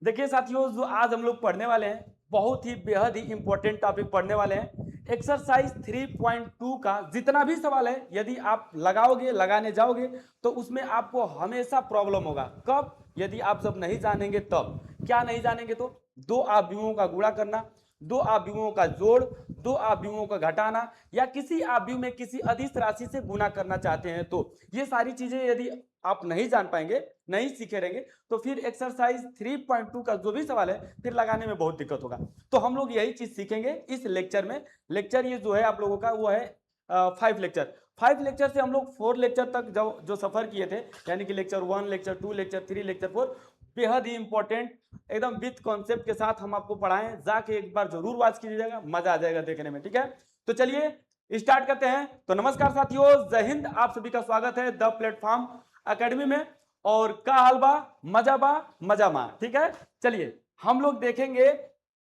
देखिए साथियों, जो आज हम लोग पढ़ने वाले हैं बहुत ही बेहद ही इंपॉर्टेंट टॉपिक पढ़ने वाले हैं। एक्सरसाइज 3.2 का जितना भी सवाल है, यदि आप लगाने जाओगे तो उसमें आपको हमेशा प्रॉब्लम होगा। कब? यदि आप सब नहीं जानेंगे तब। क्या नहीं जानेंगे? तो दो आव्यूहों का गुणा करना, दो आव्यूहों का जोड़, दो आव्यूहों का घटाना, या किसी आव्यूह में किसी अदिश राशि से गुणा करना चाहते हैं तो ये सारी चीजें यदि आप नहीं जान पाएंगे, नहीं सीखे रहेंगे, तो फिर एक्सरसाइज 3.2 का जो भी सवाल है फिर लगाने में बहुत दिक्कत होगा। तो हम लोग यही चीज सीखेंगे इस लेक्चर में। लेक्चर ये जो है आप लोगों का वो है 5 लेक्चर। 5 लेक्चर से हम लोग 4 लेक्चर तक जो सफर किए थे, यानी कि लेक्चर 1, लेक्चर 2, लेक्चर 3, लेक्चर 4, बेहद ही इंपॉर्टेंट एकदम विथ कॉन्सेप्ट के साथ हम आपको पढ़ाएं। जाके एक बार जरूर वॉच कीजिएगा, मजा आ जाएगा देखने में। ठीक है, तो चलिए स्टार्ट करते हैं। तो नमस्कार साथियों, जय हिंद, आप सभी का स्वागत है द प्लेटफॉर्म एकेडमी में। और का हलवा मजा मा। ठीक है, चलिए हम लोग देखेंगे।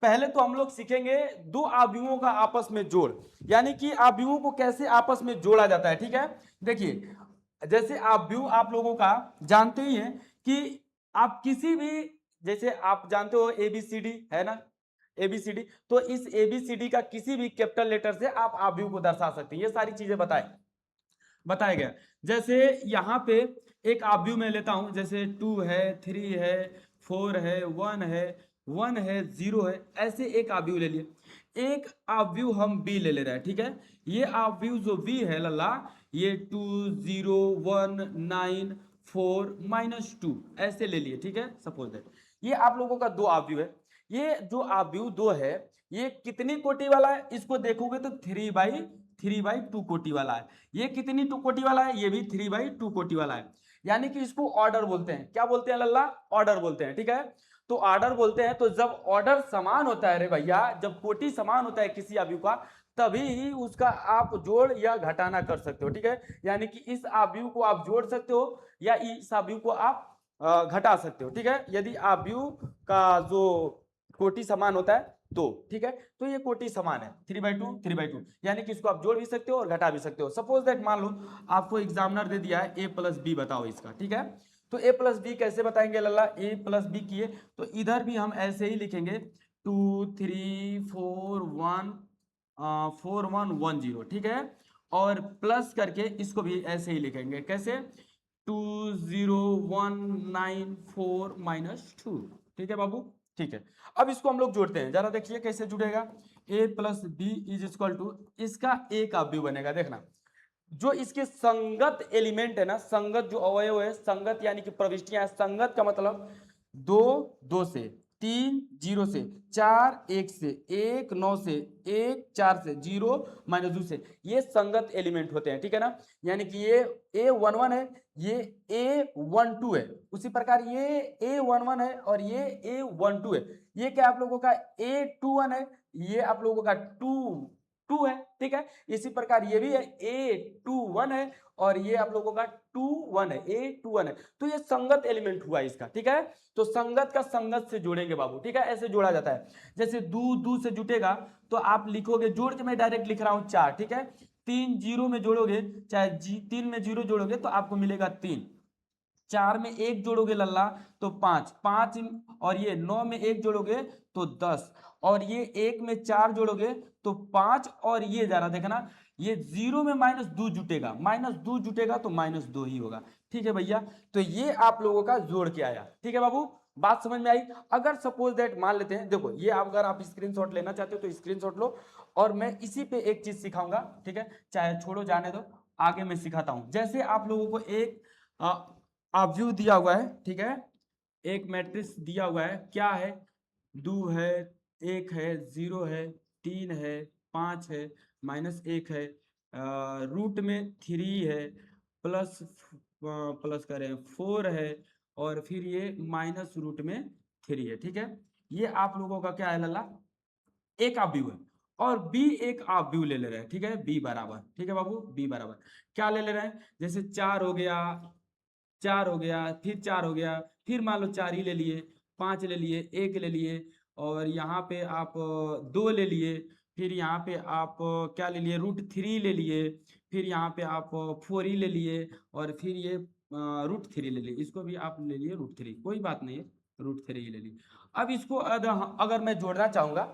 पहले तो हम लोग सीखेंगे दो आव्यूहों का आपस में जोड़, यानी कि आव्यूहों को कैसे आपस में जोड़ा जाता है। ठीक है, देखिए जैसे आव्यूह आप लोगों का जानते ही हैं कि आप किसी भी, जैसे आप जानते हो एबीसीडी है ना, एबीसीडी, तो इस एबीसीडी का किसी भी कैपिटल लेटर से आप आव्यूह को दर्शा सकते हैं। ये सारी चीजें बताया गया। जैसे यहाँ पे एक आव्यूह में लेता हूं, जैसे 2 है, 3 है, 4 है, 1 है, 0 है, ऐसे एक आव्यूह ले लिए। एक आव्यूह हम बी ले रहे हैं। ठीक है, ये आव्यूह जो बी है लल्ला, ये 2 0 1 9 4 -2 ऐसे ले लिए। ठीक है, सपोज दैट ये आप लोगों का दो आव्यूह है। ये जो आव्यूह दो है, ये कितनी कोटि वाला है? इसको देखोगे तो 3/2 कोटि वाला है। ये कितनी 2 कोटि वाला है? ये भी 3/2 कोटि वाला है। यानी कि इसको ऑर्डर बोलते हैं। क्या बोलते हैं लल्ला? ऑर्डर बोलते हैं। ठीक है, तो ऑर्डर बोलते हैं। तो जब ऑर्डर समान होता है रे भैया, जब कोटि समान होता है किसी आव्यूह का, तभी ही उसका आप जोड़ या घटाना कर सकते हो। ठीक है, यानी कि इस आव्यूह को आप जोड़ सकते हो या इस आव्यूह को आप घटा सकते हो। ठीक है, यदि आव्यूह का जो कोटि समान होता है तो। ठीक है, तो ये कोटि समान है 3/2 यानी कि इसको आप जोड़ भी सकते हो और घटा भी सकते हो। सपोज दैट मान लो आपको एग्जामिनर दे दिया है a+b बताओ इसका। ठीक है, तो a+b कैसे बताएंगे लल्ला? a+b किए तो इधर भी हम ऐसे ही लिखेंगे 2 3 4 1 4 1 1 0। ठीक है, और प्लस करके इसको भी ऐसे ही लिखेंगे। कैसे? 2 0 1 9 4 -2। ठीक है बाबू, ठीक है। अब इसको हम लोग जोड़ते हैं, जरा देखिए कैसे जुड़ेगा। a+b इज इक्वल टू, इसका a का व्यू बनेगा। देखना, जो इसके संगत एलिमेंट है ना, संगत जो अवयव है, संगत यानी कि प्रविष्टियां, संगत का मतलब 2 2 से, 3 0 से, 4 1 से, 1 9 से, 1 4 से, 0 -2 से, ये संगत एलिमेंट होते हैं। ठीक है ना, यानी कि ये a11 है, ये a12 है, उसी प्रकार ये a11 है और ये a12 है। ये क्या आप लोगों का a21 है, ये आप लोगों का 2 है। ठीक है, इसी प्रकार ये भी है a21 है और ये आप लोगों का 21 है, a21 है। तो ये संगत एलिमेंट हुआ इसका। ठीक है, तो संगत का संगत से जोड़ेंगे बाबू। ठीक है, ऐसे जोड़ा जाता है। जैसे दू दू से जुटेगा तो आप लिखोगे, जोड़ के मैं डायरेक्ट लिख रहा हूं 4। ठीक है, 3 0 में जोड़ोगे, चाहे 3 में 0 जोड़ोगे तो आपको मिलेगा 3। 4 में 1 जोड़ोगे लल्ला तो 5, 5 और ये 9 में 1 जोड़ोगे तो 10, और ये 1 में 4 जोड़ोगे तो 5, और ये जरा देखना, ये 0 में -2 जुटेगा, -2 जुटेगा तो -2 ही होगा। ठीक है भैया, तो ये आप लोगों का जोड़ के आया। ठीक है बाबू, बात समझ में आई? अगर सपोज दैट मान लेते हैं, देखो ये अगर आप स्क्रीनशॉट लेना चाहते हो तो स्क्रीनशॉट लो, और मैं इसी पे एक चीज सिखाऊंगा। ठीक है, चाहे छोड़ो जाने दो, आगे मैं सिखाता हूं। जैसे आप लोगों को एक व्यू दिया हुआ है। ठीक है, एक मैट्रिक्स दिया हुआ है, क्या है? 2 है, 1 है, 0 है, 3 है, 5 है, -1 है, रूट में 3 है, प्लस प्लस करें 4 है, और फिर ये माइनस रूट में 3 है। ठीक है, ये आप लोगों का क्या है लल्ला? एक आप व्यू है। और बी एक आप व्यू ले रहे हैं। ठीक है, बी बराबर, ठीक है बाबू, बी बराबर क्या ले रहे हैं? जैसे 4 हो गया, 4 हो गया, फिर 4 हो गया, फिर मान लो 4 ही ले लिए, 5 ले लिए, 1 ले लिए, और यहाँ पे आप 2 ले लिए, फिर यहाँ पे आप क्या ले लिए? √3 ले लिए, फिर यहाँ पे आप 4 ही ले लिए, और फिर ये √3 ले लिए, इसको भी आप ले लिए √3, कोई बात नहीं है। √3 ले ली। अब इसको अगर मैं जोड़ना चाहूंगा,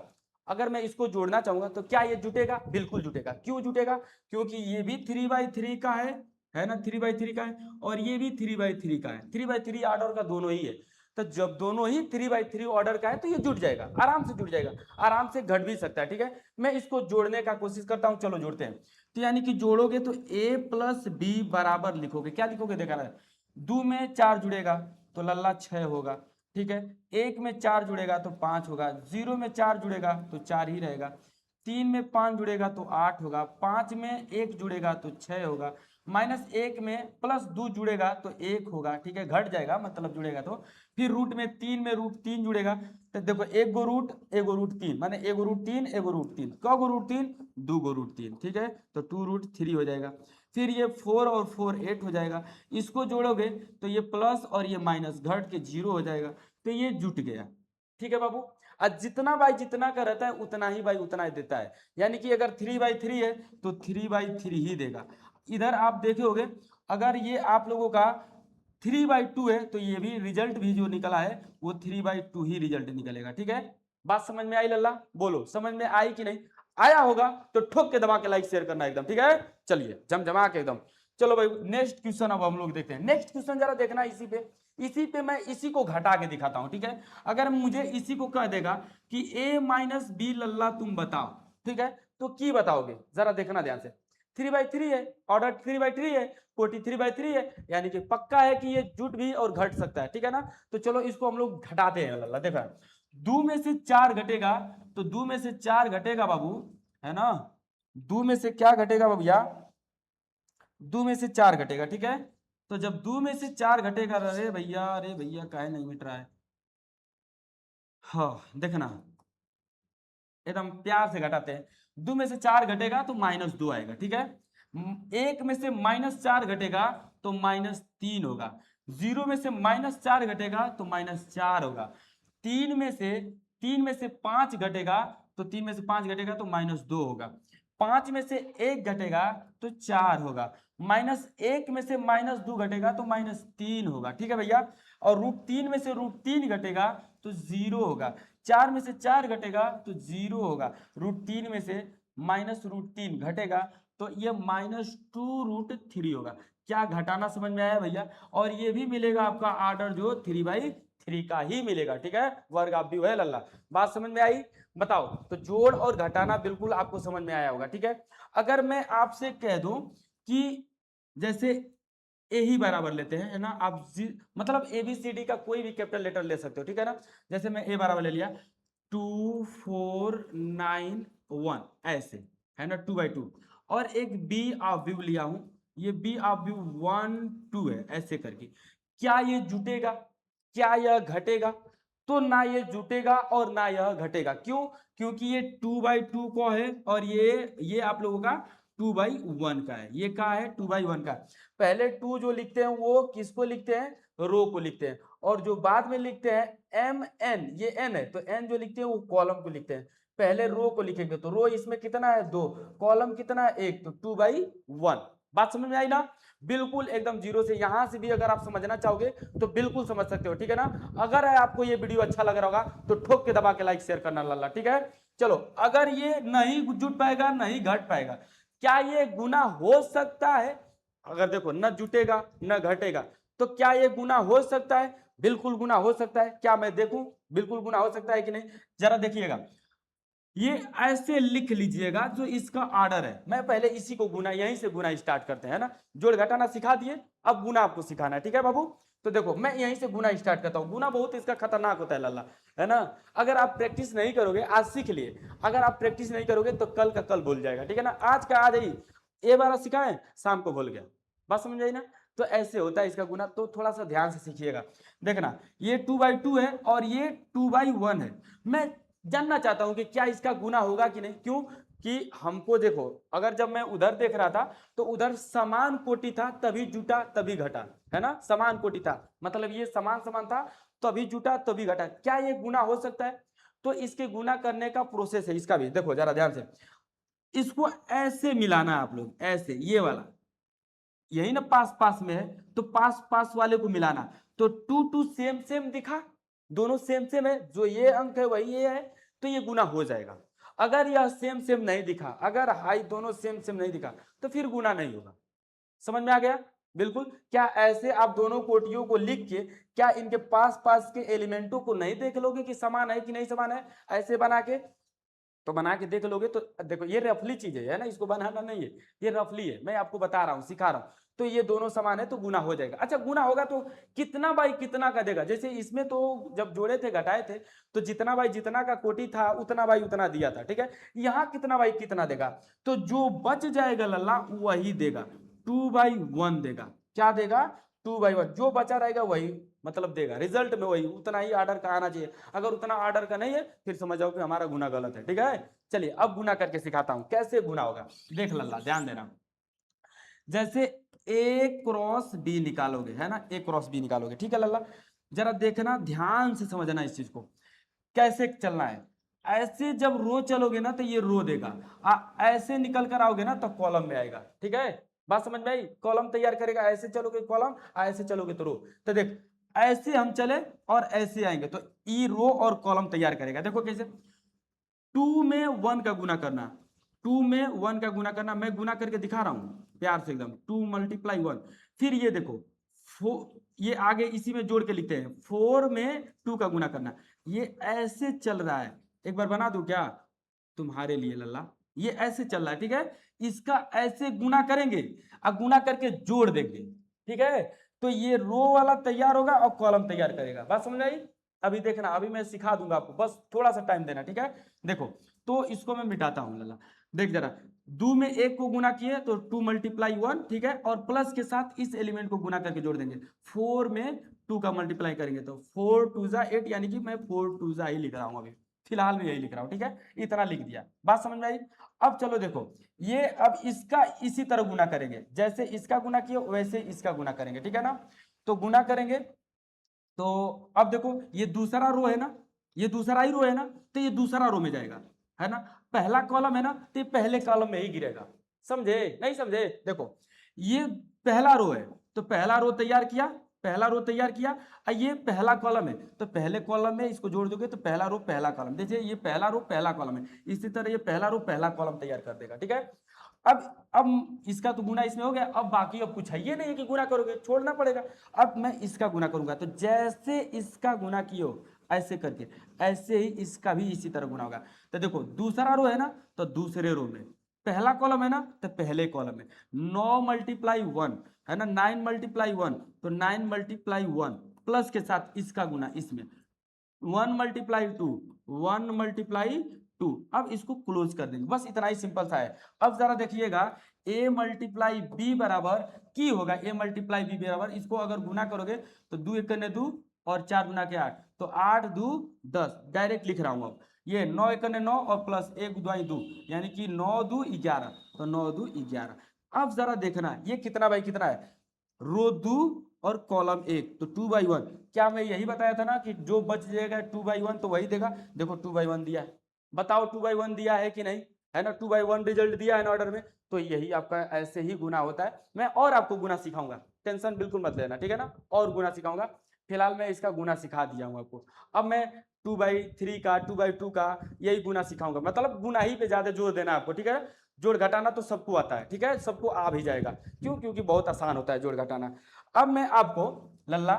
अगर मैं इसको जोड़ना चाहूंगा तो क्या ये जुटेगा? बिल्कुल जुटेगा। क्यों जुटेगा? क्योंकि ये भी 3/3 का है ना, 3/3 का है, और ये भी 3/3 का है। 3/3 ऑर्डर का दोनों ही है, तो जब दोनों ही 3/3 ऑर्डर का है तो ये जुट जाएगा, आराम से जुट जाएगा, आराम से घट भी सकता है। ठीक है, मैं इसको जोड़ने का कोशिश करता हूं, चलो जोड़ते हैं। तो यानी कि जोड़ोगे तो a प्लस बी बराबर लिखोगे, क्या लिखोगे? देखा ना, 2 में 4 जुड़ेगा तो लल्ला 6 होगा। ठीक है, 1 में 4 जुड़ेगा तो 5 होगा, 0 में 4 जुड़ेगा तो 4 ही रहेगा, 3 में 5 जुड़ेगा तो 8 होगा, 5 में 1 जुड़ेगा तो 6 होगा, -1 में +2 जुड़ेगा तो 1 होगा। ठीक है, घट जाएगा मतलब जुड़ेगा तो। फिर रूट में 3 में √3 जुड़ेगा, तो देखो एक गो रूट, एक गो √3, माने एक गो √3, एक गो √3, क गो √3? 2 गो √3। ठीक है, तो 2√3 हो जाएगा। फिर ये 4 और 4 8 हो जाएगा। इसको जोड़ोगे तो ये प्लस और ये माइनस घट के 0 हो जाएगा, तो ये जुट गया। ठीक है बाबू, आज जितना बाई जितना का रहता है उतना ही बाई उतना ही देता है, यानी कि अगर 3/3 है तो 3/3 ही देगा। इधर आप देखोगे, अगर ये आप लोगों का 3/2 है तो ये भी रिजल्ट भी जो निकला है वो 3/2 ही रिजल्ट निकलेगा। ठीक है, बात समझ में आई लल्ला? बोलो समझ में आई कि नहीं? आया होगा तो ठोक के दबा के लाइक शेयर करना एकदम। ठीक है, चलिए जमजमा के एकदम। चलो भाई नेक्स्ट क्वेश्चन अब हम लोग देखते हैं। नेक्स्ट क्वेश्चन जरा देखना, इसी पे मैं इसी को घटा के दिखाता हूं। ठीक है, अगर मुझे इसी को कह देगा कि a-b लल्ला तुम बताओ, ठीक है, तो की बताओगे? जरा देखना ध्यान से। 3/3 है, ऑर्डर 3/3 है, कोटि 3/3 है, यानी कि पक्का है कि ये जुट भी और घट सकता है। ठीक है ना, तो चलो इसको हम लोग घटाते हैं लल्ला। देखा, 2 में से 4 घटेगा, तो 2 में से 4 घटेगा बाबू, है ना, 2 में से क्या घटेगा भैया? 2 में से 4 घटेगा। ठीक है, तो जब 2 में से 4 घटेगा, अरे भैया काहे नहीं मिट रहा है? हाँ देखना, एकदम प्यार से घटाते हैं। 2 में से 4 घटेगा तो -2 आएगा। ठीक है, 1 में से -4 घटेगा तो -3 होगा, 0 में से -4 घटेगा तो -4 होगा, 3 में से 5 घटेगा, तो 3 में से 5 घटेगा तो -2 होगा, 5 में से 1 घटेगा तो 4 होगा, -1 में से -2 घटेगा तो -3 होगा। ठीक है भैया, और √3 में से √3 घटेगा तो 0 होगा, 4 में से 4 घटेगा तो 0 होगा, √3 में से -√3 घटेगा तो ये -2√3 होगा। क्या घटाना समझ में आया भैया? और ये भी मिलेगा आपका ऑर्डर जो 3/3 का ही मिलेगा। ठीक है, वर्ग आप भी है लल्ला। बात समझ में आई? बताओ, तो जोड़ और घटाना बिल्कुल आपको समझ में आया होगा। ठीक है, अगर मैं आपसे कह दूं कि जैसे ए ही बराबर लेते हैं, है ना, आप मतलब ABCD का कोई भी कैपिटल लेटर ले सकते हो। ठीक है ना, जैसे मैं ए बराबर ले लिया 2 4 9 1 ऐसे, है ना, 2/2, और एक बी ऑफ व्यू लिया हूं, ये बी ऑफ व्यू 1 2 है ऐसे करके, क्या ये जुटेगा? क्या यह घटेगा? तो ना ये जुटेगा और ना यह घटेगा। क्यों? क्योंकि ये 2/2 को है, और ये आप लोगों का 2/1 का है। ये क्या है? 2/1 का। पहले 2 जो लिखते हैं वो किसको लिखते हैं? रो को लिखते हैं, और जो बाद में लिखते हैं MN, ये N है तो N जो लिखते हैं वो कॉलम को लिखते हैं। पहले रो को लिखेंगे तो रो इसमें कितना है? 2, कॉलम कितना है? 1, तो 2/1। बात समझ में आई ना? बिल्कुल एकदम जीरो से। यहां से भी अगर आप समझना चाहोगे तो बिल्कुल समझ सकते हो। ठीक है ना, अगर आपको ये वीडियो अच्छा लग रहा होगा तो ठोक के दबा के लाइक शेयर करना लल्ला। ठीक है, चलो, अगर ये नहीं जुट पाएगा नहीं घट पाएगा, क्या ये गुना हो सकता है? अगर देखो न जुटेगा न घटेगा, तो क्या ये गुना हो सकता है? बिल्कुल गुना हो सकता है। क्या मैं देखूं बिल्कुल गुना हो सकता है कि नहीं? जरा देखिएगा, ये ऐसे लिख लीजिएगा जो इसका ऑर्डर है। मैं पहले इसी को गुना, यहीं से गुना स्टार्ट करते हैं ना, जोड़ घटाना सिखा दिए, अब गुना आपको सिखाना है। ठीक है बाबू, तो देखो मैं यहीं से गुना स्टार्ट करता हूं। गुना बहुत इसका खतरनाक होता है लल्ला, है ना, अगर आप प्रैक्टिस नहीं करोगे, आज सीख लिए, अगर आप प्रैक्टिस नहीं करोगे तो कल का कल भूल जाएगा। ठीक है ना, आज का आज ही ये बार सिखाएं, शाम को भूल गया। बात समझ आई ना? तो ऐसे होता है इसका गुना, तो थोड़ा सा ध्यान से सीखिएगा। देखना, ये 2/2 है और ये 2/1 है। मैं जानना चाहता हूं कि क्या इसका गुना होगा कि नहीं। क्यों? कि हमको देखो, अगर जब मैं उधर देख रहा था तो उधर समान कोटि था तभी जुटा तभी घटा, है ना, समान कोटि था मतलब ये समान समान था तभी जुटा तभी घटा। क्या ये गुना हो सकता है? तो इसके गुना करने का प्रोसेस है इसका भी, देखो जरा ध्यान से, इसको ऐसे मिलाना है आप लोग, ऐसे, ये वाला, यही ना पास पास में है, तो पास पास वाले को मिलाना, तो 2 2 सेम सेम दिखा, दोनों सेम सेम है, जो ये अंक है वही ये है, तो ये गुना हो जाएगा। अगर यह सेम सेम नहीं दिखा, अगर हाई दोनों सेम सेम नहीं दिखा, तो फिर गुना नहीं होगा। समझ में आ गया? बिल्कुल। क्या ऐसे आप दोनों कोटियों को लिख के क्या इनके पास पास के एलिमेंटों को नहीं देख लोगे कि समान है कि नहीं समान है? ऐसे बना के तो बना के देख लोगे तो देखो ये रफली चीज है ना, इसको बनाना नहीं है, ये रफली है, मैं आपको बता रहा हूँ, सिखा रहा हूँ। तो ये दोनों समान है तो गुना हो जाएगा। अच्छा, गुना होगा तो कितना बाई कितना का देगा? जैसे इसमें तो जब जोड़े थे, घटाए थे, तो जितना बाई जितना का कोटि था उतना बाई उतना दिया था, ठीक है। यहाँ कितना बाई कितना देगा? तो जो बच जाएगा लल्ला वही देगा, 2/1 देगा। क्या देगा? 2/1। जो बचा रहेगा वही मतलब देगा, रिजल्ट में वही उतना ही आर्डर का आना चाहिए। अगर उतना आर्डर का नहीं है फिर समझ जाओ कि हमारा गुना गलत है, ठीक है। चलिए अब गुना करके सिखाता हूं कैसे गुना होगा। देख लल्ला, ध्यान देना। जैसे ए क्रॉस बी निकालोगे, है ना, ए क्रॉस बी निकालोगे, ठीक है लल्ला। जरा देखना, ध्यान से समझना इस चीज को, कैसे चलना है। ऐसे जब रो चलोगे ना तो ये रो देगा, ऐसे निकल कर आओगे ना तो कॉलम में आएगा, ठीक है। बात समझ में आई? कॉलम तैयार करेगा, ऐसे चलोगे कॉलम, ऐसे चलोगे तो रो। तो देख, ऐसे हम चले और ऐसे आएंगे तो ई रो और कॉलम तैयार करेगा। देखो कैसे, 2 में 1 का गुना करना, 2 में 1 का गुना करना, मैं गुना करके दिखा रहा हूं प्यार से एकदम, 2 × 1। फिर ये देखो, ये आगे इसी में जोड़ के लिखते हैं, 4 में 2 का गुना करना। ये ऐसे चल रहा है, एक बार बना दूं क्या तुम्हारे लिए लल्ला? ये ऐसे चल रहा है, ठीक है। इसका ऐसे गुना करेंगे और गुना करके जोड़ देंगे, ठीक है। तो ये रो वाला तैयार होगा और कॉलम तैयार करेगा। बात समझ आई? अभी देखना, अभी मैं सिखा दूंगा आपको, बस थोड़ा सा टाइम देना, ठीक है। देखो, तो इसको मैं मिटाता हूं लल्ला। देख जरा, 2 में 1 को गुना किए तो 2 × 1, ठीक है, और प्लस के साथ इस एलिमेंट को गुना करके जोड़ देंगे। 4 में 2 का मल्टीप्लाई करेंगे तो 4 2 8, यानी कि मैं 4 2 ही लिख रहा हूं अभी फिलहाल में, यही लिख रहा हूं, ठीक है। इतना लिख दिया, बात समझ में आई? अब चलो देखो, ये अब इसका इसी तरह गुना करेंगे, जैसे इसका गुना किए वैसे इसका गुना करेंगे, ठीक है ना। तो गुना करेंगे तो अब देखो, ये दूसरा रो है ना, ये दूसरा ही रो है ना, तो ये दूसरा रो में जाएगा, है ना। पहला कॉलम है ना, तो ये पहले कॉलम में ही गिरेगा। समझे नहीं समझे? देखो, ये पहला रो है तो पहला रो तैयार किया, पहला रो तैयार किया, और ये पहला कॉलम है तो पहले कॉलम में इसको जोड़ दोगे तो पहला रो पहला कॉलम, देखिए ये पहला रो पहला कॉलम है, इसी तरह ये पहला रो पहला कॉलम तैयार कर देगा, ठीक है। अब इसका तो गुना इसमें हो गया, अब बाकी अब कुछ है ये नहीं है कि गुना करोगे, छोड़ना पड़ेगा। अब मैं इसका गुना करूंगा तो जैसे इसका गुना कियो ऐसे करके, ऐसे ही इसका भी इसी तरह गुना होगा। तो देखो, दूसरा रो है ना तो दूसरे रो में, पहला कॉलम है ना तो पहले कॉलम में, 9 × 1 है ना, 9 × 1 तो 9 × 1 प्लस के साथ इसका गुना इसमें, 1 × 2, 1 × 2। अब इसको क्लोज कर देंगे, बस इतना ही सिंपल सा है। अब जरा देखिएगा, a × b बराबर की होगा, a × b बराबर, इसको अगर गुना करोगे तो 2 × 1 2 और 4 गुना के 8, तो 8 2 10, डायरेक्ट लिख रहा हूं। अब ये 9 × 1 9 और प्लस 1 2 2, यानी कि 9 2 11, तो 9 2 11। अब जरा देखना ये कितना बाई कितना है, रो 2 और कॉलम 1, तो 2/1। क्या मैं यही बताया था ना कि जो बच जाएगा 2/1 तो वही देगा। देखो 2/1 दिया है, बताओ 2/1 दिया है कि नहीं, है ना, 2/1 रिजल्ट दिया है ना ऑर्डर में। तो यही आपका ऐसे ही गुना होता है। मैं और आपको गुना सिखाऊंगा, टेंशन बिल्कुल मत लेना, ठीक है ना, और गुना सिखाऊंगा। फिलहाल मैं इसका गुना सिखा दिया हूं आपको। अब मैं 2/3 का, 2/2 का यही गुना सिखाऊंगा, मतलब गुना ही पे ज्यादा जोर देना आपको, ठीक है। जोड़ घटाना तो सबको आता है, ठीक है, सबको आ भी जाएगा, क्यों? क्योंकि बहुत आसान होता है जोड़ घटाना। अब मैं आपको लल्ला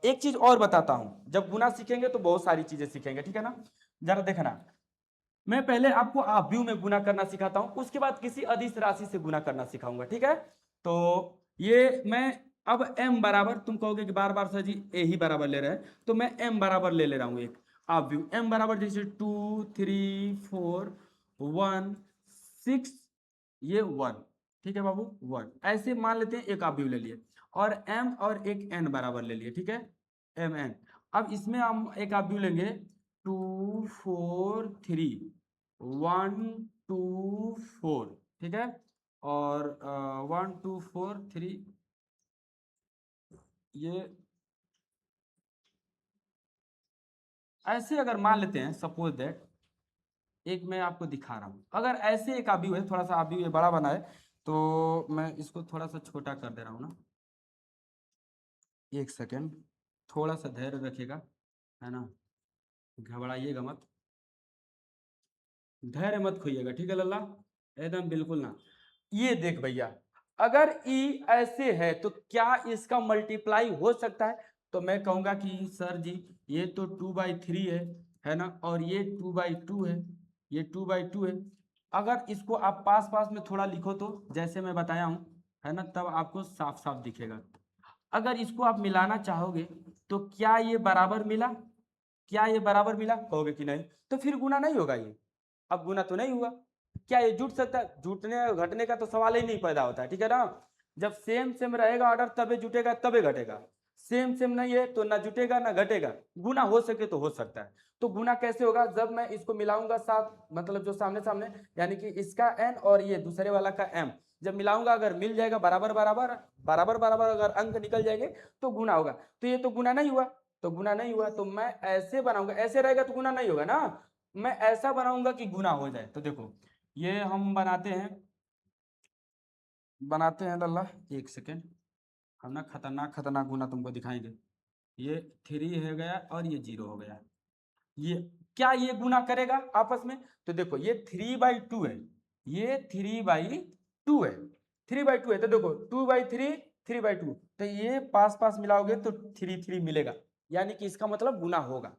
एक चीज और बताता हूं, जब गुना सीखेंगे तो बहुत सारी चीजें सीखेंगे, ठीक है ना। जरा देखना, मैं पहले आपको आव्यूह में गुना करना सिखाता हूं, उसके बाद किसी अदिश राशि से गुना करना सिखाऊंगा, ठीक है। तो ये मैं अब m बराबर, तुम कहोगे कि बार बार सर जी a ही बराबर ले रहे हैं, तो मैं m बराबर ले रहा हूं एक आव्यूह। m बराबर जैसे 2 3 4 1 6, ये 1, ठीक है बाबू, 1 ऐसे मान लेते हैं, एक आव्यूह ले लिए, और m और एक n बराबर ले लिए, ठीक है, mn। अब इसमें हम एक आव्यूह लेंगे 2 4 3, 1 2 4, ठीक है, और 1 2 4 3, ये ऐसे अगर मान लेते हैं, सपोज दैट, एक मैं आपको दिखा रहा हूं, अगर ऐसे एक आव्यूह है, थोड़ा सा आव्यूह ये बड़ा बना है, तो मैं इसको थोड़ा सा छोटा कर दे रहा हूं ना, एक सेकेंड, थोड़ा सा धैर्य रखिएगा, है ना, घबराइएगा मत, धैर्य मत खोइएगा, ठीक है लल्ला, एकदम बिल्कुल ना। ये देख भैया, अगर ई ऐसे है तो क्या इसका मल्टीप्लाई हो सकता है? तो मैं कहूंगा कि सर जी ये तो 2/3 है ना, और ये 2/2 है, ये 2/2 है। अगर इसको आप पास पास में थोड़ा लिखो तो जैसे मैं बताया हूं, है ना, तब आपको साफ साफ दिखेगा। अगर इसको आप मिलाना चाहोगे तो क्या ये बराबर मिला? क्या ये बराबर मिला कहोगे कि नहीं, तो फिर गुना नहीं होगा ये। अब गुना तो नहीं हुआ, क्या ये जुट सकता है? जुटने घटने का तो सवाल ही नहीं पैदा होता है, ठीक है ना। जब सेम सेम रहेगा ऑर्डर तबे जुटेगा तबे घटेगा, सेम सेम नहीं है तो ना जुटेगा ना घटेगा। गुना हो सके तो हो सकता है। तो गुना कैसे होगा? जब मैं इसको मिलाऊंगा साथ, मतलब जो सामने सामने, यानी कि इसका n और ये दूसरे वाला का m, जब मिलाऊंगा अगर मिल जाएगा बराबर बराबर बराबर बराबर, अगर अंक निकल जाएंगे तो गुना होगा। तो ये तो गुना नहीं हुआ, तो गुना नहीं हुआ, तो मैं ऐसे बनाऊंगा, ऐसे रहेगा तो गुना नहीं होगा ना, मैं ऐसा बनाऊंगा कि गुना हो जाए। तो देखो ये हम बनाते हैं लल्ला, एक सेकेंड, हम ना खतरनाक खतरनाक गुना तुमको दिखाएंगे। ये 3 हो गया और ये 0 हो गया, ये क्या ये गुना करेगा आपस में? तो देखो ये 3/2 है, ये 3/2 है, 3/2 है, तो देखो 2/3 3/2, तो ये पास पास मिलाओगे तो 3 मिलेगा, यानी कि इसका मतलब गुना होगा,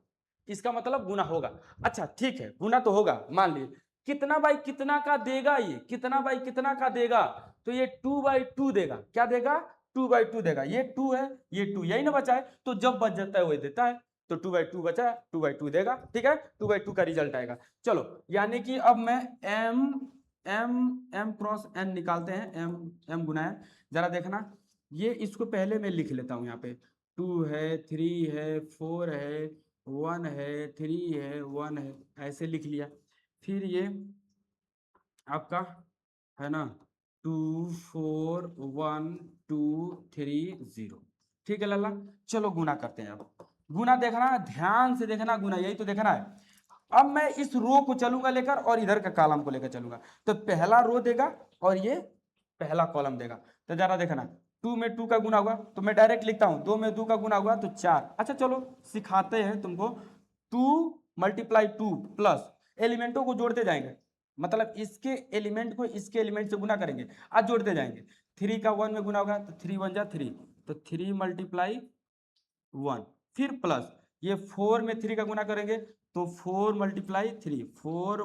इसका मतलब गुना होगा। अच्छा ठीक है, गुना तो होगा, मान लीजिए कितना बाई कितना का देगा, ये कितना बाई कितना का देगा, तो ये 2/2 देगा, क्या देगा? 2/2 देगा, ये 2 है, ये 2 यही ना बचा है, तो जब बच जाता है वही देता है, तो 2/2 बचा है, 2/2 देगा, ठीक है, 2/2 का रिजल्ट आएगा। चलो यानी कि अब मैं m m m cross n निकालते हैं, m गुना है, जरा देखना, ये इसको पहले मैं लिख लेता हूँ यहाँ पे, 2 है, 3 है, 4 है, 1 है, 3 है, 1 है, ऐसे लिख लिया। फिर ये आपका, है ना, 2 4 1 2 3 0, ठीक है लल्ला। चलो गुना करते हैं, अब गुना देखना है, ध्यान से देखना, गुना यही तो देखना है। अब मैं इस रो को चलूंगा लेकर और इधर का कॉलम को लेकर चलूंगा, तो पहला रो देगा और ये पहला कॉलम देगा। तो जरा देखना, 2 में 2 का गुना हुआ तो मैं डायरेक्ट लिखता हूं, 2 में 2 का गुना हुआ तो 4। अच्छा चलो सिखाते हैं तुमको, 2 × 2 प्लस एलिमेंटों को जोड़ते जाएंगे, मतलब इसके एलिमेंट को इसके एलिमेंट से गुना करेंगे, आज जोड़ते जाएंगे। 3 का 1 में गुना होगा तो 3 1 जा 3, तो 3 × 1, फिर प्लस ये 4 में 3 का गुना करेंगे तो 4 × 3, 4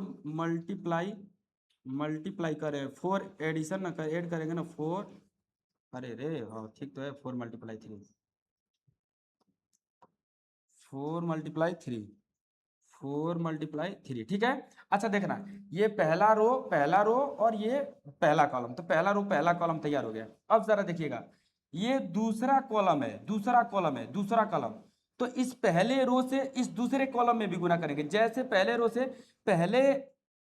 मल्टीप्लाई करें, 4 एडिशन ना कर, ऐड करेंगे ना 4, अरे रे हाँ ठीक तो है, 4 × 3, 4 × 3, 4 × 3, ठीक है। अच्छा देखना, ये पहला रो और ये पहला कॉलम, तो पहला रो पहला कॉलम तैयार हो गया। अब जरा देखिएगा, ये दूसरा कॉलम है, दूसरा कॉलम है, दूसरा कॉलम, तो इस पहले रो से इस दूसरे कॉलम में भी गुना करेंगे, जैसे पहले रो से पहले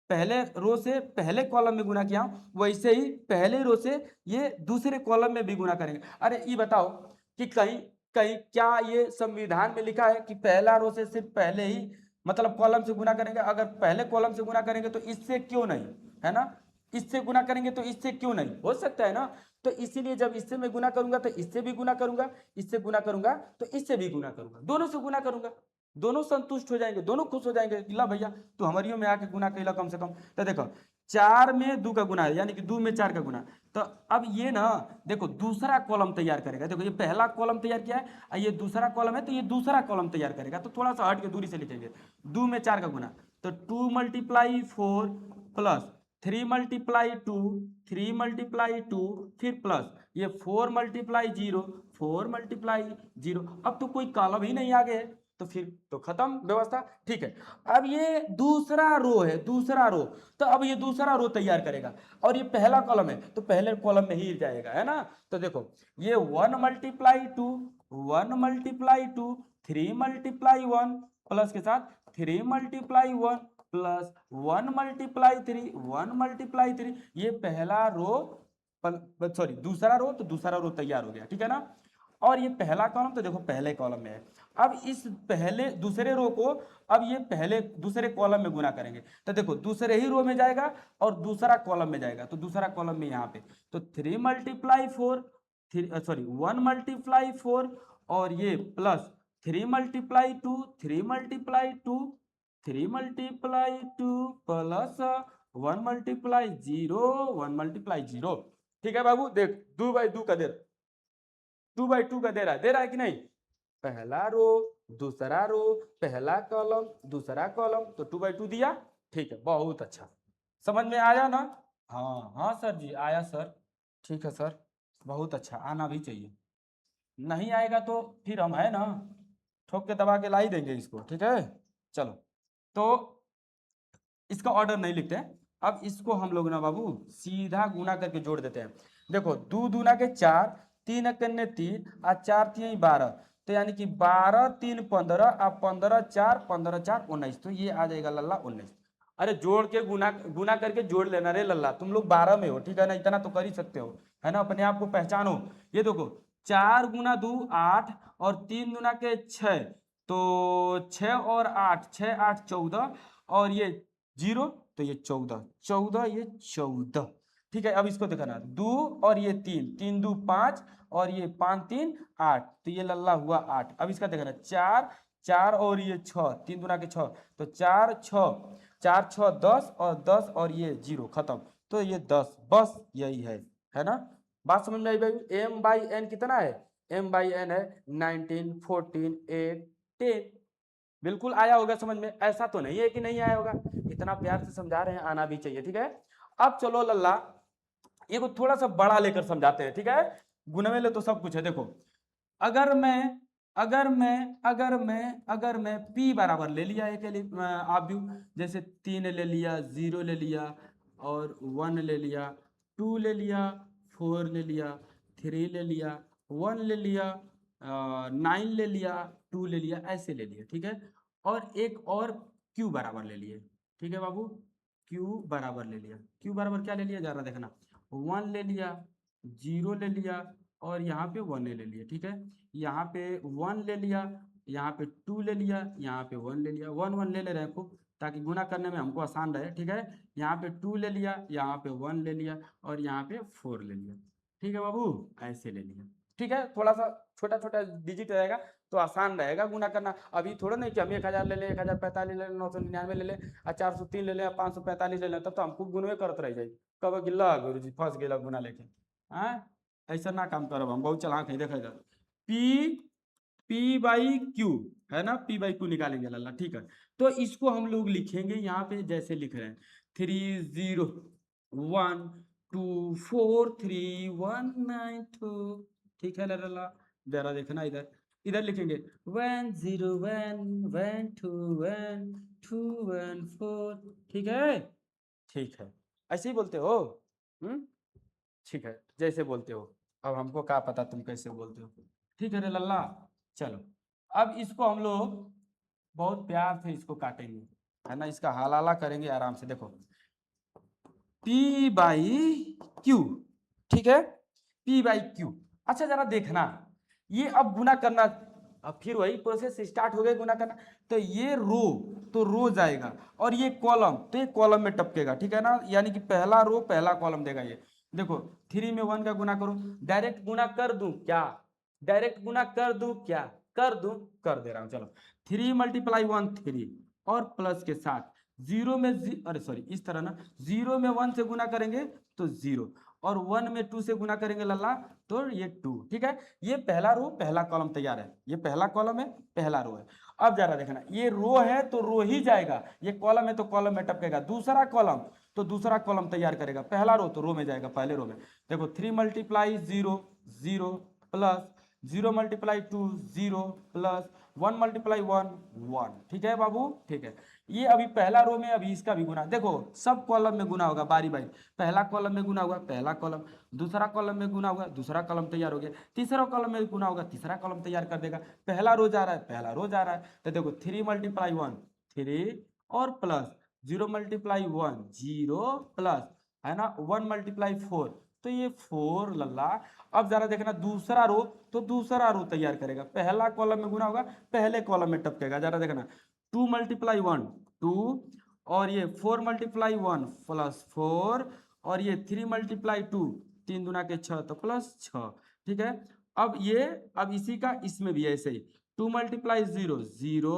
पहले रो से पहले कॉलम में गुना किया वैसे ही पहले रो से ये दूसरे कॉलम में भी गुना करेंगे। अरे ये बताओ कि कहीं कहीं क्या ये संविधान में लिखा है कि पहला रो से सिर्फ पहले ही मतलब कॉलम से गुना करेंगे? अगर पहले कॉलम से गुना करेंगे तो इससे क्यों नहीं, है ना, इससे गुना करेंगे तो इससे क्यों नहीं, हो सकता है ना। तो इसीलिए जब इससे मैं गुना करूंगा तो इससे भी गुना करूंगा, इससे गुना करूंगा तो इससे भी गुना करूंगा, दोनों से गुना करूंगा, दोनों संतुष्ट हो जाएंगे, दोनों खुश हो जाएंगे कि ला भैया तू हमारियों में आके गुना कैला कम से कम। तो देखो 4 में 2 का गुना है, यानी कि 2 में 4 का गुना। तो अब ये ना देखो दूसरा कॉलम तैयार करेगा, देखो ये पहला कॉलम तैयार किया है और ये दूसरा कॉलम है, तो ये दूसरा कॉलम तैयार करेगा, तो थोड़ा सा हट के दूरी से लिखेंगे, 2 में 4 का गुना, तो 2 × 4 प्लस 3 × 2, 3 × 2, फिर प्लस ये 4 × 0, 4 × 0, अब तो कोई कॉलम ही नहीं आगे है, तो फिर तो खत्म व्यवस्था, ठीक है। अब ये दूसरा रो है, दूसरा रो, तो अब ये दूसरा रो तैयार करेगा और ये पहला कॉलम है तो पहले कॉलम में ही जाएगा, है ना। तो देखो ये 1 × 2, 1 × 2, 3 × 1 प्लस के साथ 3 × 1 प्लस 1 × 3, 1 × 3, ये पहला रो, सॉरी दूसरा रो, तो दूसरा रो तैयार हो गया, ठीक है ना। और ये पहला कॉलम तो देखो पहले कॉलम में है, अब इस पहले दूसरे रो को अब ये पहले दूसरे कॉलम में गुना करेंगे, तो देखो दूसरे ही रो में जाएगा और दूसरा कॉलम में जाएगा, तो दूसरा कॉलम में यहाँ पे, तो 3 × 4, 1 × 4 और ये plus 3 multiply 2, 3 multiply 2, 3 multiply 2 plus 1 multiply 0, 1 multiply 0। ठीक है बाबू, देख 2/2 का दे, 2/2 का दे रहा है कि नहीं? पहला रो, दूसरा रो, पहला कॉलम, दूसरा कॉलम, तो 2/2 दिया। ठीक है, बहुत अच्छा, समझ में आया ना? हाँ हाँ सर जी, आया सर। ठीक है सर, बहुत अच्छा, आना भी चाहिए। नहीं आएगा तो फिर हम है ना, ठोक के दबा के ला ही देंगे इसको। ठीक है, चलो, तो इसका ऑर्डर नहीं लिखते हैं। अब इसको हम लोग ना बाबू सीधा गुना करके जोड़ देते हैं। देखो 2 दूना के 4, 3 एकन्ने 3 और 4 3 12, तो यानी कि 12 3 15 और 15 4 15 4 19, तो ये आ जाएगा लल्ला 19। अरे जोड़ के गुना गुना करके जोड़ लेना रे लल्ला, तुम लोग 12 में हो, ठीक है ना, इतना तो कर ही सकते हो, है ना, अपने आप को पहचानो। ये देखो 4 गुना 2 8 और 3 गुना के 6, तो 6 और 8, 6 8 14, और ये 0, तो ये 14 14, ये 14। ठीक है, अब इसको दिखाना 2 और ये 3, 3 2 5 और ये 5 3 8, तो ये लल्ला हुआ 8। अब इसका देखना 4 4 और ये 6, 3 दुना के 6, तो 4 6, 4 6 10 और 10 और ये 0 खत्म, तो ये 10, बस यही है ना? बात समझ में आई भाई? m बाई n कितना है? m बाई n है 19 14 8 10। बिल्कुल आया होगा समझ में, ऐसा तो नहीं है कि नहीं आया होगा, इतना प्यार से समझा रहे हैं, आना भी चाहिए। ठीक है, अब चलो लल्ला ये को थोड़ा सा बड़ा लेकर समझाते हैं। ठीक है, गुने में ले तो सब कुछ है। देखो अगर मैं अगर मैं p बराबर ले लिया एक आप भी, जैसे 3 ले लिया, 0 ले लिया और 1 ले लिया, 2 ले लिया, 4 ले लिया, 3 ले लिया, 1 ले लिया, 9 ले लिया, 2 ले लिया, ऐसे ले लिया। ठीक है, और एक और q बराबर ले लिए। ठीक है बाबू, q बराबर ले लिया। q बराबर क्या ले लिया जरा देखना, 1 ले लिया, 0 ले लिया और यहाँ पे 1 ले लिया। ठीक है, यहाँ पे 1 ले लिया, यहाँ पे 2 ले लिया, यहाँ पे 1 ले लिया, 1 1 ले रहे हैं खूब, ताकि गुना करने में हमको आसान रहे। ठीक है, यहाँ पे 2 ले लिया, यहाँ पे 1 ले लिया और यहाँ पे 4 ले लिया। ठीक है बाबू, ऐसे ले लिया। ठीक है, थोड़ा सा छोटा छोटा डिजिट रहेगा तो आसान रहेगा गुना करना। अभी थोड़ा नहीं कि हम 1000 ले लें, 1045 ले लें, 999 ले लें और 403 ले लें, 545 ले लें, तब तो हमको गुनवे करते रह जाए। कब गिल्ला गुरु जी फंस गया गुना लेके। हाँ, ऐसा ना काम करो, हम बहुत चलाक है, देखा जाए। पी पी बाई क्यू, है ना, पी बाई क्यू निकालेंगे लल्ला। ठीक है, तो इसको हम लोग लिखेंगे यहाँ पे जैसे लिख रहे हैं, 3 0 1 2 4 3 1 9 2। ठीक है लल्ला, जरा देखना इधर, इधर लिखेंगे 1 0 1 1 2 1 2 1 4। ठीक है, ठीक है, ऐसे ही बोलते हो? हम्म, ठीक है, जैसे बोलते हो। अब हमको क्या पता तुम कैसे बोलते हो। ठीक है रे लल्ला, चलो अब इसको हम लोग बहुत प्यार से इसको काटेंगे, है ना, इसका हलाला करेंगे आराम से। देखो P बाई क्यू, ठीक है, P बाई क्यू। अच्छा जरा देखना, ये अब गुना करना, अब फिर वही प्रोसेस स्टार्ट हो गया गुना करना। तो ये रो, तो रो जाएगा, और ये कॉलम, तो ये कॉलम में टपकेगा। ठीक है ना, यानी कि पहला रो पहला कॉलम देगा ये। देखो 3 में 1 का गुना करो, डायरेक्ट गुना कर दूं क्या? डायरेक्ट गुना कर दूं क्या? कर दूं, कर दे रहा हूं, चलो 3 मल्टीप्लाई 1 3 और प्लस के साथ 0 में अरे सॉरी, इस तरह ना, 0 में 1 से गुना करेंगे तो 0, और 1 में 2 से गुना करेंगे लल्ला तो ये 2। ठीक है, ये पहला रो पहला कॉलम तैयार है, ये पहला कॉलम है पहला रो है। अब जरा देखना, ये रो है तो रो ही जाएगा, ये कॉलम है तो कॉलम में टपकेगा। दूसरा कॉलम तो दूसरा कॉलम तैयार करेगा, पहला रो तो रो में जाएगा पहले रो में। देखो 3 multiply 0 0 plus 0 multiply 2 0 plus 1 multiply 1 1। ठीक है बाबू, ठीक है, ये अभी पहला रो में, अभी इसका भी गुना। देखो सब कॉलम में गुना होगा बारी बारी, पहला कॉलम में गुना होगा पहला कॉलम, दूसरा कॉलम में गुना होगा दूसरा कॉलम तैयार हो गया, तीसरा कॉलम में गुना होगा तीसरा कॉलम तैयार कर देगा। पहला रो जा रहा है पहला रो जा रहा है, तो देखो 3 मल्टीप्लाई 1 3 और प्लस 0 मल्टीप्लाई 1 0 प्लस, है ना, 1 मल्टीप्लाई 4, तो ये 4 लल्ला। अब जरा देखना दूसरा रो, तो दूसरा रो तैयार करेगा, पहला कॉलम में गुना होगा पहले कॉलम में टपकेगा। जरा देखना 2 मल्टीप्लाई 1 2 और ये 4 मल्टीप्लाई 1 प्लस 4 और ये 3 मल्टीप्लाई 2 3 दूना के 6 तो प्लस 6। ठीक है, अब ये अब इसी का इसमें भी ऐसे ही 2 मल्टीप्लाई 0 0,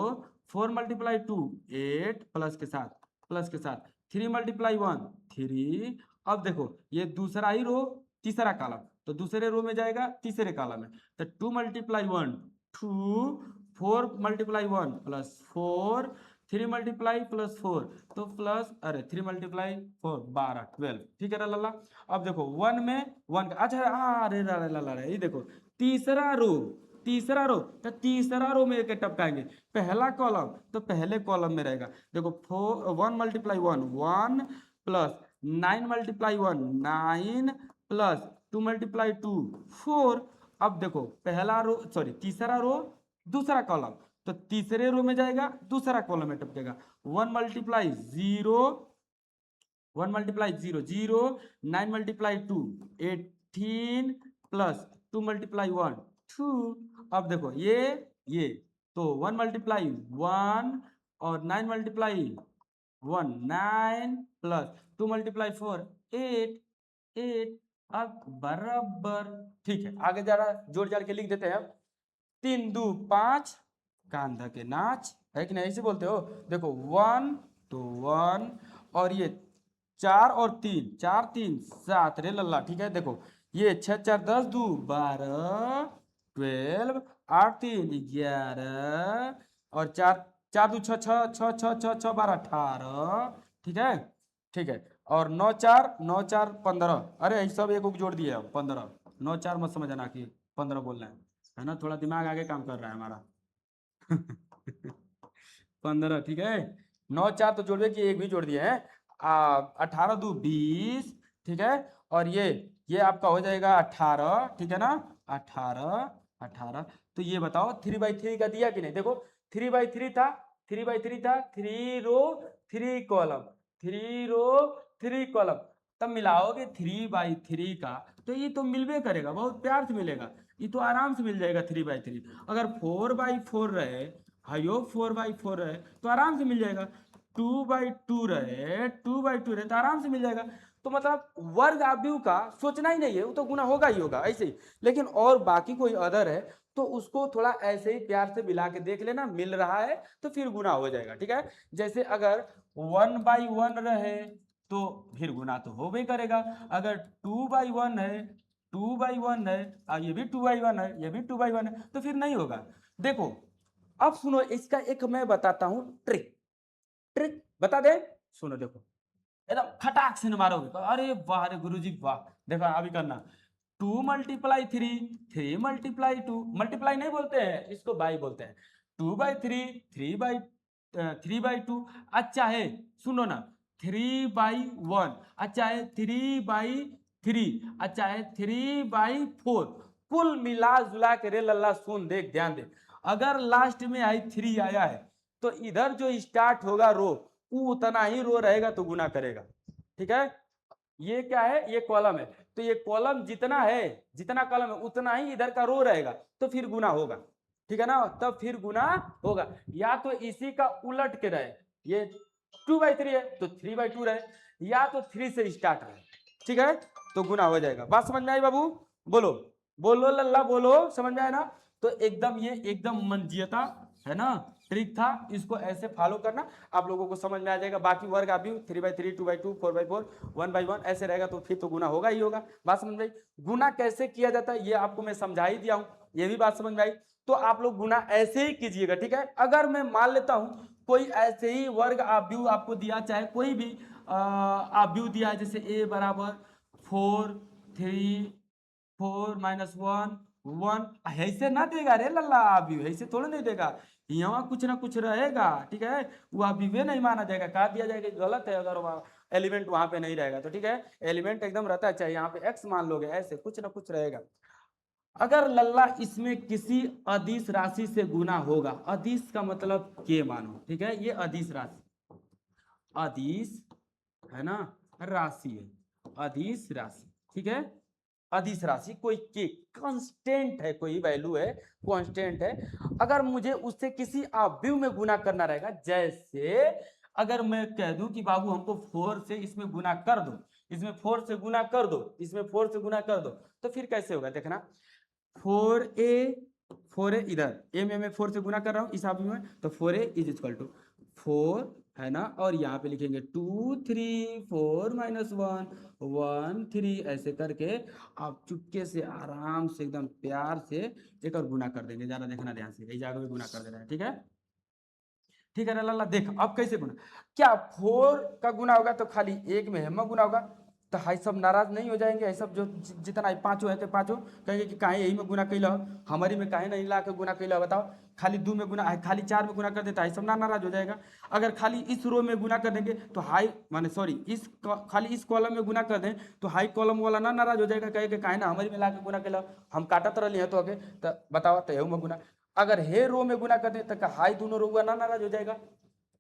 4 मल्टीप्लाई 2 8 प्लस के साथ 3 मल्टीप्लाई 1 3। अब देखो ये दूसरा ही रो तीसरा कॉलम, तो दूसरे रो में जाएगा तीसरे कॉलम में, तो 2 multiply 1 2, 4 multiply 1 plus 4, 3 multiply plus 4 तो प्लस, अरे 3 मल्टीप्लाई 4 12 12, ठीक है लल्ला। अब देखो 1 में 1 का अच्छा, अरे ला ये देखो तीसरा रो तो तीसरा रो में एक टपकाएंगे, पहला कॉलम तो पहले कॉलम में रहेगा। देखो 1 multiply 1 1 plus 9 multiply 1 9 plus 2 multiply 2 4। अब देखो पहला रो सॉरी तीसरा रो दूसरा कॉलम, तो तीसरे रो में जाएगा दूसरा कॉलम में टपकेगा। 1 multiply 0 1 multiply 0 0, 9 multiply 2 18 plus 2 multiply 1 2। अब देखो ये तो 1 मल्टीप्लाई 1 और 9 मल्टीप्लाई 1 9 प्लस 2 मल्टीप्लाई 4 8 8। अब बराबर, ठीक है आगे जा रहा जोड़ जाड़ के लिख देते हैं। 3 2 5 कान धके नाच, है कि नहीं, ऐसे बोलते हो। देखो 1 तो 1 और ये 4 और 3 4 3 7 रे लल्ला, ठीक है। देखो ये 6 4 10 2 12 12 8 3 11 और 4 4 2 6 6 6 6 6 6 12 18, ठीक है। और 9 4 9 4 15, अरे सब एक जोड़ दिए 15, 9 4 मत समझना कि 15 बोलना है ना, थोड़ा दिमाग आगे काम कर रहा है हमारा। 15, ठीक है। 9 4 तो जोड़ कि एक भी जोड़ दिए हैं। 18 2 20, ठीक है। और ये आपका हो जाएगा 18, ठीक है ना, 18 तो ये बताओ 3/3 का दिया कि नहीं। देखो 3/3 था, 3/3 था, 3 रो 3 कॉलम, 3 रो 3 कॉलम, तब मिलाओगे 3/3 का तो ये तो मिलबे करेगा, बहुत प्यार से मिलेगा, ये तो आराम से मिल जाएगा 3/3। अगर 4/4 रहे, हाइयो 4/4 रहे तो आराम से मिल जाएगा। 2/2 रहे, 2/2 रहे तो आराम से मिल जाएगा। तो मतलब वर्ग आव्यूह का सोचना ही नहीं है, वो तो गुना होगा ही होगा ऐसे ही। लेकिन और बाकी कोई अदर है तो उसको थोड़ा ऐसे ही प्यार से मिला के देख लेना, मिल रहा है तो फिर गुना हो जाएगा, ठीक है। जैसे अगर 1/1 रहे तो फिर गुना तो हो भी करेगा। अगर 2/1 है, 2/1 है, ये भी 2/1 है, ये भी 2/1 है, तो फिर नहीं होगा। देखो अब सुनो, इसका एक मैं बताता हूं ट्रिक, ट्रिक बता दे, सुनो देखो एकदम खटाक से न मारोगे तो अरे वाह रे गुरुजी वाह। देखो अभी करना 2 मल्टीप्लाई 3 3 मल्टीप्लाई 2, मल्टीप्लाई नहीं बोलते हैं इसको बाई बोलते हैं। 2/3 3/2, अच्छा है सुनो ना 3/1, अच्छा है 3/3, अच्छा है 3/4। कुल मिला जुला के रे लल्ला सुन देख ध्यान दे, अगर लास्ट में आई 3 आया है तो इधर जो स्टार्ट होगा रो वो उतना ही रो रहेगा तो गुना करेगा, ठीक है। ये क्या है, ये कॉलम है, तो ये कॉलम जितना है, जितना कॉलम है उतना ही इधर का रो रहेगा तो फिर गुना होगा, ठीक है ना, तब फिर गुना होगा। या तो इसी का उलट के रहे, ये 2/3 है तो 3/2 रहे, या तो 3 से स्टार्ट रहे, ठीक है, तो गुना हो जाएगा। बात समझ में आई बाबू, बोलो बोलो लल्ला बोलो, समझ में आया ना। तो एकदम ये एकदम मंजियता है ना, ट्रिक था, इसको ऐसे फॉलो करना, आप लोगों को समझ में आ जाएगा। बाकी वर्ग आप भी 3/3 2/2 4/4 1/1 ऐसे रहेगा तो फिर तो गुना होगा ही होगा। बात समझ में आई। गुना कैसे किया जाता है ये आपको मैं समझा ही दिया हूं, ये भी बात समझ में आई। तो आप लोग गुना ऐसे ही कीजिएगा, ठीक है। अगर मैं मान लेता हूं कोई ऐसे ही वर्ग आव्यूह आपको दिया, चाहे कोई भी आव्यूह दिया है, जैसे a बराबर 4 3 4 -1 1, ऐसे ना देगा रे लल्ला, आव्यूह ऐसे थोड़ा नहीं देगा, यहाँ कुछ ना कुछ रहेगा, ठीक है। वो आव्यूह नहीं माना जाएगा, कहा दिया जाएगा गलत है अगर एलिमेंट वहां पे नहीं रहेगा तो, ठीक है। एलिमेंट एकदम रहता चाहिए, यहाँ पे x मान लोगे, ऐसे कुछ ना कुछ रहेगा। अगर लल्ला इसमें किसी अदिश राशि से गुना होगा, अदिश का मतलब के मानो, ठीक है, ये अदिश राशि, अदिश है ना, राशि है, अदिश राशि, ठीक है। अदिश राशि कोई के कांस्टेंट है, कोई वैल्यू है, कांस्टेंट है, अगर मुझे उससे किसी आव्यूह में गुना करना रहेगा, जैसे अगर मैं कह दूं कि बाबू हमको 4 से इसमें गुना कर दो, इसमें 4 से गुना कर दो, इसमें 4 से गुना कर दो, तो फिर कैसे होगा देखना, 4a 4a इधर a में मैं 4 से गुना कर रहा हूँ इस हाफ में, तो 4a इज इक्वल टू 4 है ना, और यहाँ पे लिखेंगे 2 3 4 माइनस 1 1 3 ऐसे करके आप चुपके से आराम से एकदम प्यार से एक और गुना कर देंगे। ज़्यादा देखना ध्यान से, यही जगह भी गुना कर देना है, ठीक है। ठीक है लाला, देख अब कैसे गुना, क्या 4 का गुना होगा तो खाली एक में हेम गुना होगा, तो हाई सब नाराज नहीं हो जाएंगे, ये सब जो जितना पांचों है तो पांचों कहेंगे कि काहे यही में गुना कैला, हमारी में काहे नहीं ला के गुना कैला, बताओ। खाली 2 में गुना, खाली 4 में गुना कर देता है सब ना नाराज हो जाएगा। अगर खाली इस रो में गुना कर देंगे तो हाई माने सॉरी खाली इस कॉलम में गुना कर दें तो हाई कॉलम वाला ना नाराज हो जाएगा, कहेगा काहे ना हमारी में ला के गुना कैला, हम काटा तरह लिया तो आगे, तो बताओ तो में गुना। अगर हे रो में गुना कर दे तो हाई दोनों रो ना नाराज हो जाएगा।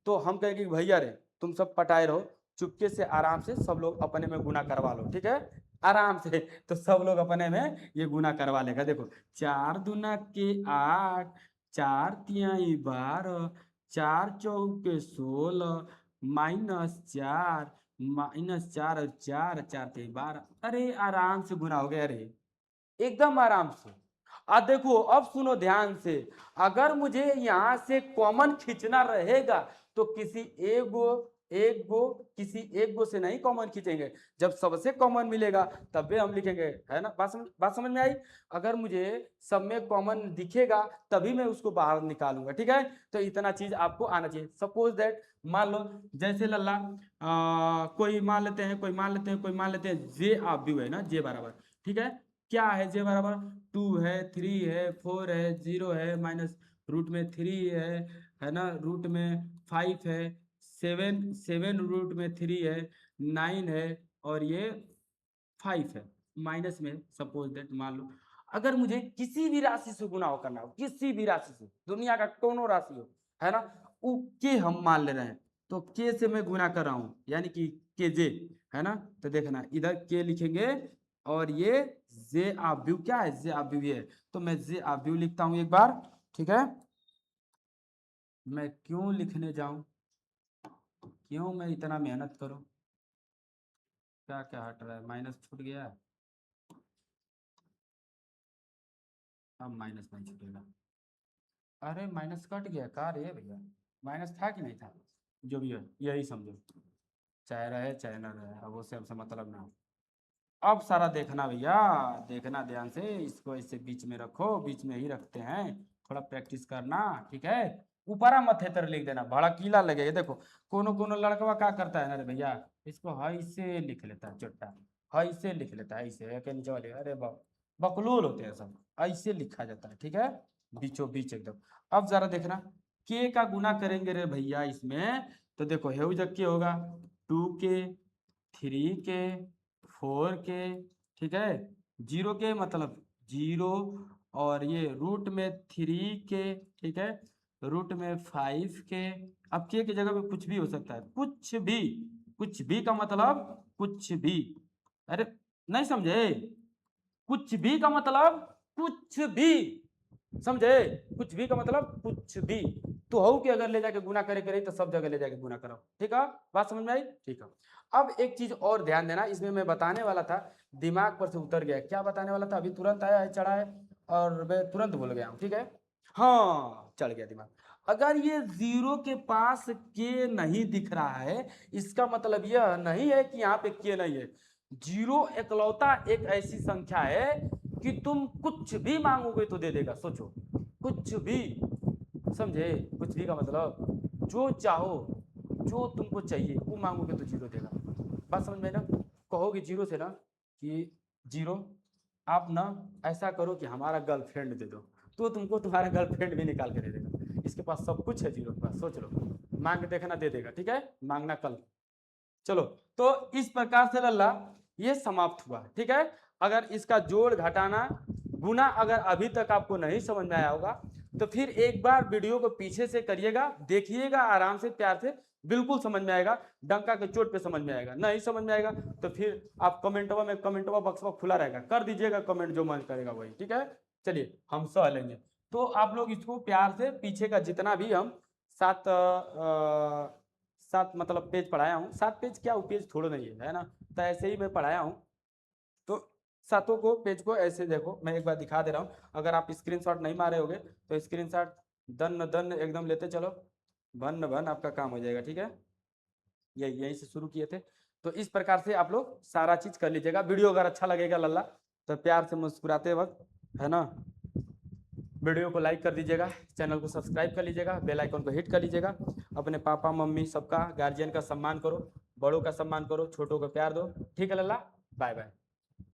तो हम कहेंगे कि भैया रे तुम सब पटाए रहो, चुपके से आराम से सब लोग अपने में गुना करवा लो, ठीक है आराम से। तो सब लोग अपने में ये गुना करवा लेगा। देखो 4 दूना के 8, 4 तिहाई 12, 4 चौके 16, -4 -4 और 4 4 तिहाई 12, अरे आराम से गुना हो गया रे, एकदम आराम से। देखो अब सुनो ध्यान से, अगर मुझे यहां से कॉमन खींचना रहेगा तो एक गो किसी एक गो से नहीं कॉमन खींचेंगे, जब सबसे कॉमन मिलेगा तब भी हम लिखेंगे, है ना। बात समझ में आई। अगर मुझे सब में कॉमन दिखेगा तभी मैं उसको बाहर निकालूंगा, ठीक है। तो इतना चीज आपको आना चाहिए। सपोज दैट मान लो जैसे लल्ला कोई मान लेते हैं, कोई मान लेते हैं, कोई मान लेते हैं जे आप भी है ना, जे बराबर, ठीक है। क्या है जे बराबर, 2 है 3 है 4 है 0 है माइनस रूट में 3 है ना, रूट में 5 है, 7 7 रूट में 3 है, 9 है, और ये 5 है माइनस में। सपोज दैट मान लो अगर मुझे किसी भी राशि से गुना हो करना हो, किसी भी राशि से, दुनिया का कोनो राशि हो, है ना, वो के हम मान ले रहे हैं, तो के से मैं गुना कर रहा हूं, यानी कि के जे, है ना। तो देखना इधर के लिखेंगे और ये जे आव्यू क्या है, जे आव्यू है, तो मैं जे आव्यू लिखता हूं एक बार, ठीक है। मैं क्यों लिखने जाऊं, क्यों मैं इतना मेहनत करूं, क्या क्या हट रहा है, माइनस छूट गया, अब माइनस नहीं छूटेगा, अरे माइनस कट गया का रे भैया, माइनस था कि नहीं था, जो भी है यही समझो, चाहे रहे चाहे ना रहे, अब उससे हमसे मतलब ना हो। अब सारा देखना भैया, देखना ध्यान से, इसको ऐसे बीच में रखो, बीच में ही रखते हैं, थोड़ा प्रैक्टिस करना, ठीक है। ऊपरा मथेतर लिख देना, भड़कीला लगेगा। देखो कोनो कोनो लड़कवा क्या करता है ना रे भैया, इसको हई से लिख लेता है चोट्टा, हई से लिख लेता है, ऐसे के नीचे वाले, अरे बकलोल होते हैं सब, ऐसे लिखा जाता है, ठीक है, बीचों बीच एकदम। अब जरा देखना के का गुना करेंगे रे भैया इसमें, तो देखो हेउ जग के होगा 2 के 3 के 4 के, ठीक है, 0 के मतलब 0, और ये रूट में 3 के, ठीक है, रूट में 5 के। अब के की जगह पे कुछ भी हो सकता है, कुछ भी, कुछ भी का मतलब कुछ भी, अरे नहीं समझे, कुछ भी का मतलब कुछ भी, समझे, कुछ भी का मतलब कुछ भी। तो हो कि अगर ले जाके गुना करे करे तो सब जगह ले जाके गुना करो, ठीक है। बात समझ में आई, ठीक है। अब एक चीज और ध्यान देना, इसमें मैं बताने वाला था, दिमाग पर से उतर गया, क्या बताने वाला था, अभी तुरंत आया है चढ़ा है और मैं तुरंत भूल गया हूँ, ठीक है। हाँ चढ़ गया दिमाग। अगर ये 0 के पास के नहीं दिख रहा है, इसका मतलब यह नहीं है कि यहाँ पे के नहीं है। 0 एकलौता एक ऐसी संख्या है कि तुम कुछ भी मांगोगे तो दे देगा, सोचो कुछ भी, समझे, कुछ भी का मतलब जो चाहो, जो तुमको चाहिए वो मांगोगे तो 0 देगा। बात समझ में ना। कहोगे 0 से ना कि 0 आप ना ऐसा करो कि हमारा गर्लफ्रेंड दे दो, तो तुमको तुम्हारा गर्लफ्रेंड भी निकाल के दे देगा, इसके पास सब कुछ है 0 के पास, सोच लो, मांग देखना दे देगा, ठीक है, मांगना कल। चलो तो इस प्रकार से लल्ला ये समाप्त हुआ, ठीक है। अगर इसका जोड़ घटाना गुना अगर अभी तक आपको नहीं समझ में आया होगा तो फिर एक बार वीडियो को पीछे से करिएगा, देखिएगा आराम से प्यार से, बिल्कुल समझ में आएगा, डंका के चोट पे समझ में आएगा। नहीं समझ में आएगा तो फिर आप कमेंटवा बक्स खुला रहेगा, कर दीजिएगा कमेंट, जो मन करेगा वही, ठीक है। चलिए हम सह लेंगे। तो आप लोग इसको प्यार से पीछे का जितना भी हम सात 7 मतलब पेज पढ़ाया हूँ, 7 पेज क्या, वो पेज थोड़ा नहीं है, है ना, तो ऐसे ही मैं पढ़ाया हूँ, तो सातों को पेज को ऐसे देखो, मैं एक बार दिखा दे रहा हूँ, अगर आप स्क्रीनशॉट नहीं मारे होगे तो स्क्रीनशॉट दन दन एकदम लेते चलो, भन भन आपका काम हो जाएगा। ठीक है, यहीं से शुरू किए थे। तो इस प्रकार से आप लोग सारा चीज कर लीजिएगा। वीडियो अगर अच्छा लगेगा लल्ला तो प्यार से मुस्कुराते वक्त, है ना, वीडियो को लाइक कर दीजिएगा, चैनल को सब्सक्राइब कर लीजिएगा, बेल आइकन को हिट कर लीजिएगा। अपने पापा मम्मी सबका, गार्जियन का सम्मान करो, बड़ों का सम्मान करो, छोटों को प्यार दो। ठीक है लल्ला, बाय बाय।